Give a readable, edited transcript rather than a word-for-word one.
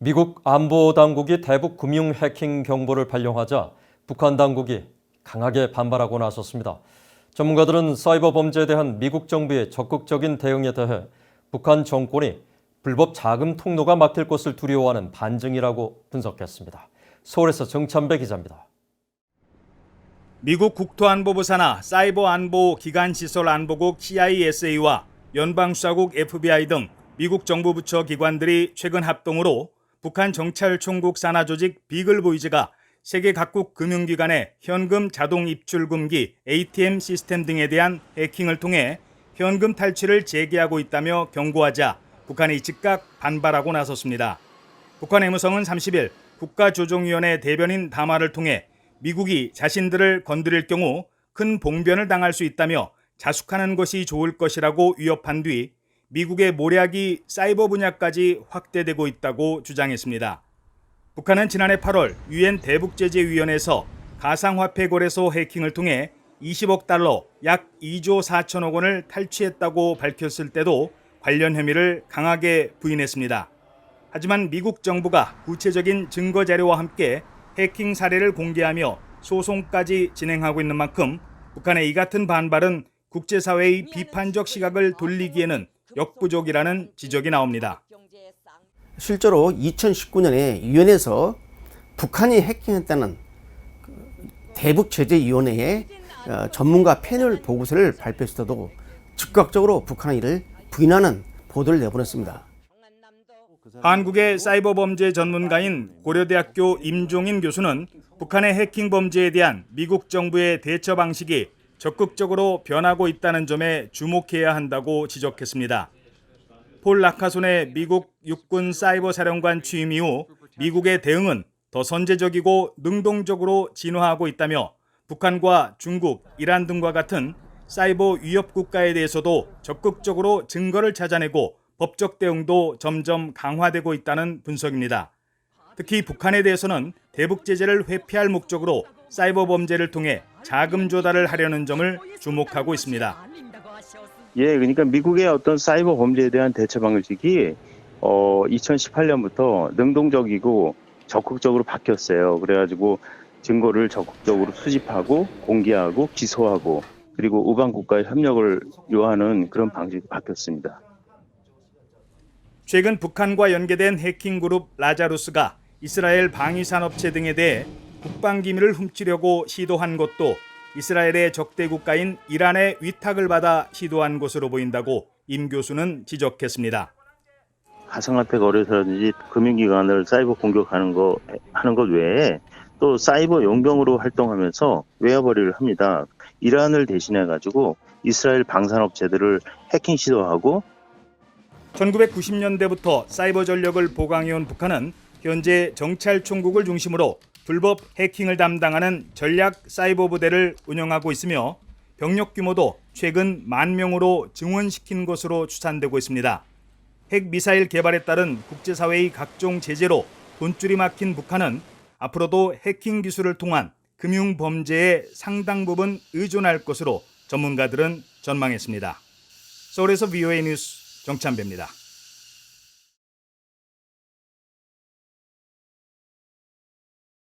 미국 안보당국이 대북 금융 해킹 경보를 발령하자 북한 당국이 강하게 반발하고 나섰습니다. 전문가들은 사이버 범죄에 대한 미국 정부의 적극적인 대응에 대해 북한 정권이 불법 자금 통로가 막힐 것을 두려워하는 반증이라고 분석했습니다. 서울에서 정찬배 기자입니다. 미국 국토안보부 산하 사이버안보기관시설안보국 CISA와 연방수사국 FBI 등 미국 정부 부처 기관들이 최근 합동으로 북한 정찰총국 산하 조직 비글보이즈가 세계 각국 금융기관의 현금 자동 입출 금기 ATM 시스템 등에 대한 해킹을 통해 현금 탈취를 재개하고 있다며 경고하자 북한이 즉각 반발하고 나섰습니다. 북한 외무성은 30일 국가조정위원회 대변인 담화를 통해 미국이 자신들을 건드릴 경우 큰 봉변을 당할 수 있다며 자숙하는 것이 좋을 것이라고 위협한 뒤 미국의 모략이 사이버 분야까지 확대되고 있다고 주장했습니다. 북한은 지난해 8월 유엔 대북제재위원회에서 가상화폐 거래소 해킹을 통해 20억 달러 약 2조 4천억 원을 탈취했다고 밝혔을 때도 관련 혐의를 강하게 부인했습니다. 하지만 미국 정부가 구체적인 증거 자료와 함께 해킹 사례를 공개하며 소송까지 진행하고 있는 만큼 북한의 이 같은 반발은 국제사회의 비판적 시각을 돌리기에는 역부족이라는 지적이 나옵니다. 실제로 2019년에 유엔에서 북한이 해킹했다는 대북제재위원회의 전문가 패널 보고서를 발표했어도 즉각적으로 북한은 이를 부인하는 보도를 내보냈습니다. 한국의 사이버 범죄 전문가인 고려대학교 임종인 교수는 북한의 해킹 범죄에 대한 미국 정부의 대처 방식이 적극적으로 변하고 있다는 점에 주목해야 한다고 지적했습니다. 폴 라카손의 미국 육군 사이버 사령관 취임 이후 미국의 대응은 더 선제적이고 능동적으로 진화하고 있다며 북한과 중국, 이란 등과 같은 사이버 위협 국가에 대해서도 적극적으로 증거를 찾아내고 법적 대응도 점점 강화되고 있다는 분석입니다. 특히 북한에 대해서는 대북 제재를 회피할 목적으로 사이버 범죄를 통해 자금 조달을 하려는 점을 주목하고 있습니다. 그러니까 미국의 어떤 사이버 범죄에 대한 대처 방식이 2018년부터 능동적이고 적극적으로 바뀌었어요. 그래가지고 증거를 적극적으로 수집하고 공개하고 기소하고 그리고 우방 국가의 협력을 요하는 그런 방식이 바뀌었습니다. 최근 북한과 연계된 해킹 그룹 라자루스가 이스라엘 방위산업체 등에 대해 국방기밀을 훔치려고 시도한 것도 이스라엘의 적대 국가인 이란의 위탁을 받아 시도한 것으로 보인다고 임 교수는 지적했습니다. 가상화폐 거래소라든지 금융기관을 사이버 공격하는 것 외에 또 사이버 용병으로 활동하면서 외화벌이를 합니다. 이란을 대신해가지고 이스라엘 방산업체들을 해킹 시도하고 1990년대부터 사이버 전력을 보강해온 북한은 현재 정찰총국을 중심으로 불법 해킹을 담당하는 전략 사이버 부대를 운영하고 있으며 병력 규모도 최근 10,000명으로 증원시킨 것으로 추산되고 있습니다. 핵미사일 개발에 따른 국제사회의 각종 제재로 돈줄이 막힌 북한은 앞으로도 해킹 기술을 통한 금융 범죄에 상당 부분 의존할 것으로 전문가들은 전망했습니다. 서울에서 VOA 뉴스 정찬배입니다.